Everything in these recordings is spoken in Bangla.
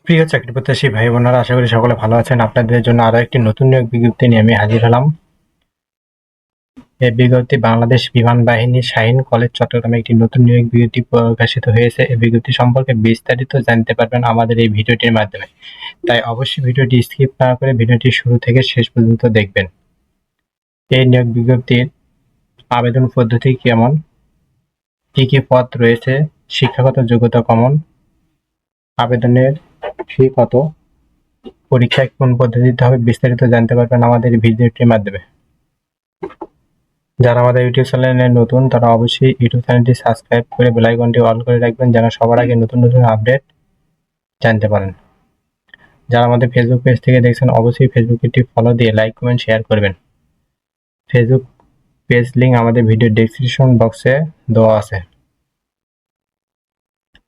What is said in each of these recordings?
প্রিয় চাকরি প্রত্যাশী ভাই বোনেরা, আশা করি সকলে ভালো আছেন। আপনাদের জন্য আরো একটি নতুন নিয়োগ বিজ্ঞপ্তি নিয়ে আমি হাজির হলাম। এই বিজ্ঞপ্তি বাংলাদেশ বিমান বাহিনী শাহীন কলেজ চট্টগ্রামে একটি নতুন নিয়োগ বিজ্ঞপ্তি প্রকাশিত হয়েছে। এই বিজ্ঞপ্তি সম্পর্কে বিস্তারিত জানতে পারবেন আমাদের এই ভিডিওটির মাধ্যমে। তাই অবশ্যই ভিডিওটি স্কিপ না করে ভিডিওটি শুরু থেকে শেষ পর্যন্ত দেখবেন। এই নিয়োগ বিজ্ঞপ্তির আবেদন পদ্ধতি কেমন, কি কি পদ রয়েছে, শিক্ষাগত যোগ্যতা কেমন, আবেদনের ফি কত, পরীক্ষায় কোন পদ্ধতিতে হবে, বিস্তারিত জানতে পারবেন আমাদের এই ভিডিওটির মাধ্যমে। যারা আমাদের ইউটিউব চ্যানেলে নতুন তারা অবশ্যই ইউটিউব চ্যানেলটি সাবস্ক্রাইব করে বেল আইকনটি অল করে রাখবেন, যেন সবার আগে নতুন নতুন আপডেট জানতে পারেন। যারা আমাদের ফেসবুক পেজ থেকে দেখছেন অবশ্যই ফেসবুকটি ফলো দিয়ে লাইক কমেন্ট শেয়ার করবেন। ফেসবুক পেজ লিংক আমাদের ভিডিও ডেসক্রিপশন বক্সে দেওয়া আছে।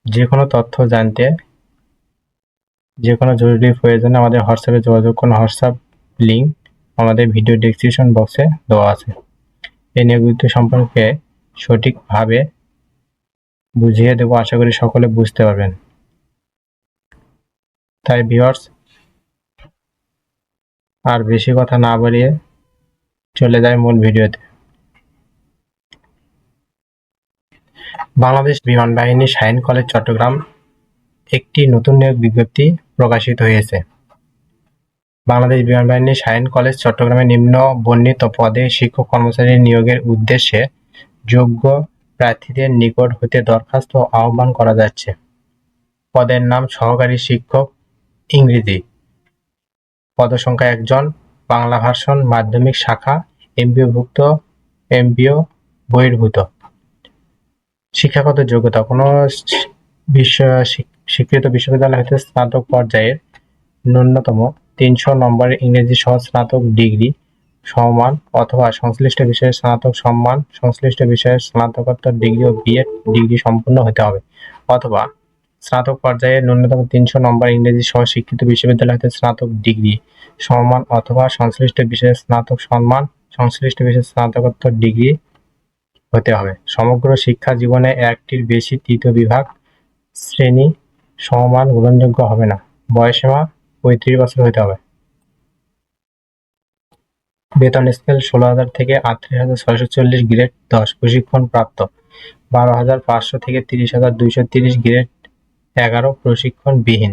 যে কোনো তথ্য জানতে, যে কোনো জরুরি প্রয়োজনে আমাদের হোয়াটসঅ্যাপে যোগাযোগ করুন। হোয়াটসঅ্যাপ লিংক আমাদের ভিডিও ডেসক্রিপশন বক্সে দেওয়া আছে। এই নিয়োগ বিজ্ঞপ্তি সম্পর্কে সঠিকভাবে বুঝিয়ে দেবো, আশা করি সকলে বুঝতে পারবেন। তাই ভিউয়ার্স, আর বেশি কথা না বাড়িয়ে চলে যায় মূল ভিডিওতে। বাংলাদেশ বিমান বাহিনী শাহীন কলেজ চট্টগ্রাম একটি নতুন নিয়োগ বিজ্ঞপ্তি প্রকাশিত হয়েছে। বাংলাদেশ বিমান বাহিনী শাহীন কলেজ চট্টগ্রামে নিম্ন বর্ণিত পদে শিক্ষক কর্মচারী নিয়োগের উদ্দেশ্যে যোগ্য প্রার্থীদের নিকট হতে দরখাস্ত আহ্বান করা যাচ্ছে। পদের নাম সহকারী শিক্ষক ইংরেজি, পদসংখ্যা 1 জন, বাংলা ভার্সন, মাধ্যমিক শাখা, এমপিওভুক্ত, এমপিও বহির্ভূত। শিক্ষাগত যোগ্যতা: কোনো স্বীকৃত বিশ্ববিদ্যালয় হতে স্নাতক পর্যায়ের ন্যূনতম 300 নম্বরের ইংরেজি সহ স্নাতক ডিগ্রি সমমান অথবা সংশ্লিষ্ট বিষয়ে স্নাতক সম্মান, সংশ্লিষ্ট বিষয়ে স্নাতকোত্তর ডিগ্রি ও বিএড ডিগ্রি সম্পন্ন হতে হবে, অথবা স্নাতক পর্যায়ে ন্যূনতম 300 নম্বর ইংরেজি সহ স্বীকৃত বিশ্ববিদ্যালয় হতে স্নাতক ডিগ্রি সমমান অথবা সংশ্লিষ্ট বিষয়ে স্নাতক সম্মান, সংশ্লিষ্ট বিষয়ে স্নাতকোত্তর ডিগ্রি হতে হবে। সমগ্র শিক্ষা জীবনে একটির বেশি তৃতীয় বিভাগ শ্রেণী সমমান গ্রহণযোগ্য হবে না। বয়সসীমা 35 বছর হতে হবে। বেতন স্কেল 16,000 থেকে 38,640, গ্রেড 10, প্রশিক্ষণ প্রাপ্ত 12,500 থেকে 30,230, গ্রেড 11, প্রশিক্ষণবিহীন।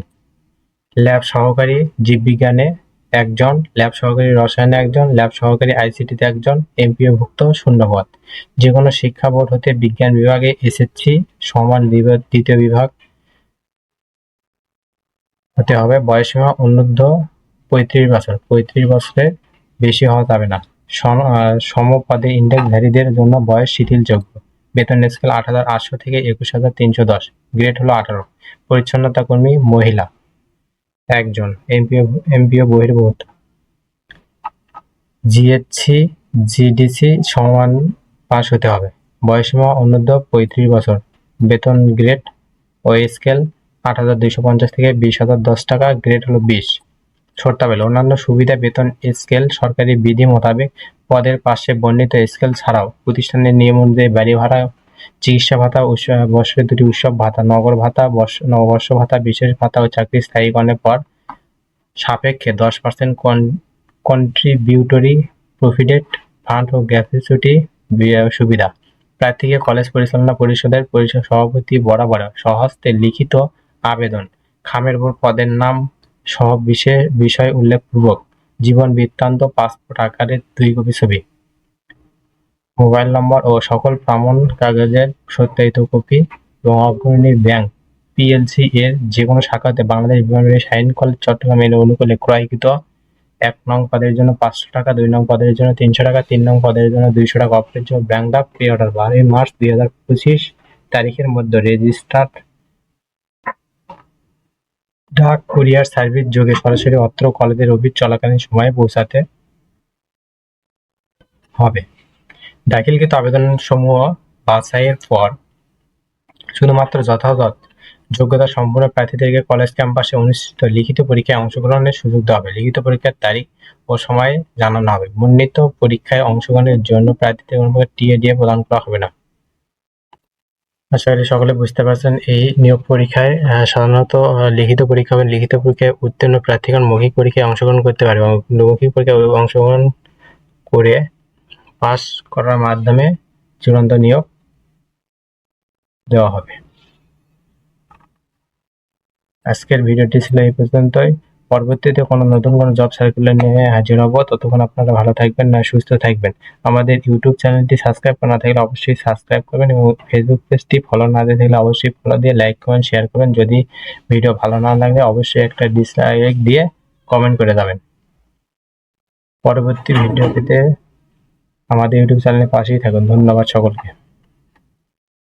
ল্যাব সহকারী জীববিজ্ঞানে 1 জন, ল্যাব সহকারী রসায়নে 1 জন, ল্যাব সহকারী আইসিটিতে 1 জন, এমপিওভুক্ত, শূন্য পদ। যে কোনো শিক্ষা বোর্ড হতে বিজ্ঞান বিভাগে এসএসসি সমান দ্বিতীয় বিভাগ হতে হবে। বয়সসীমা অনূর্ধ্ব 35 বছর, 35 বছরের বেশি হওয়া যাবে না। সমপদে ইন্ডেক্সধারীদের জন্য বয়স শিথিলযোগ্য। বেতন স্কেল 8,800 থেকে 21,310, গ্রেড হলো 18। পরিচ্ছন্নতা কর্মী মহিলা 1 জন, এমপিও বহির্ভূত, জিএসসি জিডিসি সমান পাস হতে হবে। বয়সসীমা অনূর্ধ্ব 35 বছর। বেতন গ্রেড ও স্কেল 8,250 থেকে 20,010 টাকা, গ্রেড হলো 20। শর্তাবলী: অন্যান্য সুবিধা বেতন স্কেল সরকারি বিধি মোতাবেক পদের পাশে বর্ণিত স্কেল ছাড়াও প্রতিষ্ঠানের নিয়ম অনুযায়ী বাড়ি ভাড়া, চিকিৎসা ভাতা, বছরে 2টি উৎসব ভাতা, নগর ভাতা, নববর্ষ ভাতা, বিশেষ ভাতা ও চাকরি স্থায়ীকরণের পর সাপেক্ষে 10% কন্ট্রিবিউটরি প্রভিডেন্ট ফান্ড ও গ্র্যাচুইটি সুবিধা। প্রার্থীকে কলেজ পরিচালনা পরিষদের সভাপতি বরাবর স্বহস্তে লিখিত আবেদন খামের উপর পদের নাম সহ বিষয় উল্লেখপূর্বক জীবন বৃত্তান্ত, পাসপোর্ট আকারের 2 কপি ছবি, মোবাইল নম্বর ও সকল প্রমাণ কাগজের সত্যায়িত কপি এবং অগ্রণী ব্যাংক পিএলসি এর যে কোনো শাখাতে বাংলাদেশ বিমান বাহিনী শাহীন কলেজ চট্টগ্রাম এর অনুকূলে ক্রয়কৃত 1 নং পদের জন্য 500 টাকা, 2 নং পদের জন্য 300 টাকা, 3 নং পদের জন্য 200 টাকা অপরিহার্য bank draft pay order 12 March 2025 তারিখের মধ্যে রেজিস্টার্ড ডাক কুরিয়ার সার্ভিস যোগে সরাসরি অত্র কলেজের অফিস চলাকালীন সময়ে পৌঁছাতে হবে। দাখিলকৃত আবেদনসমূহ বাছাইয়ের পর শুধুমাত্র যথাযথ যোগ্যতা সম্পন্ন প্রার্থীদেরকে কলেজ ক্যাম্পাসে অনুষ্ঠিত লিখিত পরীক্ষায় অংশগ্রহণের সুযোগ দেওয়া হবে। লিখিত পরীক্ষার তারিখ ও সময় জানানো হবে। বর্ণিত পরীক্ষায় অংশগ্রহণের জন্য প্রার্থীদের কোনো প্রকার টিএ প্রদান করা হবে না। আশা করি সকলে বুঝতে পারছেন। এই নিয়োগ পরীক্ষায় সাধারণত লিখিত পরীক্ষা হবে। লিখিত পরীক্ষায় উত্তীর্ণ প্রার্থীগণ মৌখিক পরীক্ষায় অংশগ্রহণ করতে পারে এবং মৌখিক পরীক্ষায় অংশগ্রহণ করে পাস করার মাধ্যমে চূড়ান্ত নিয়োগ দেওয়া হবে। আজকের ভিডিওটি ছিল এই পর্যন্তই। পরবর্তীতে কোনো নতুন কোনো জব সার্কুলার নিয়ে হাজির হব। ততক্ষণ আপনারা ভালো থাকবেন, সুস্থ থাকবেন। আমাদের ইউটিউব চ্যানেলটি সাবস্ক্রাইব করা না থাকলে অবশ্যই সাবস্ক্রাইব করবেন এবং ফেসবুক পেজটি ফলো না দিয়ে থাকলে অবশ্যই ফলো দিয়ে লাইক কমেন্ট শেয়ার করবেন। যদি ভিডিও ভালো না লাগে অবশ্যই একটা ডিসলাইক দিয়ে কমেন্ট করে যাবেন। পরবর্তী ভিডিও পেতে আমাদের ইউটিউব চ্যানেলের পাশেই থাকুন। ধন্যবাদ সকলকে।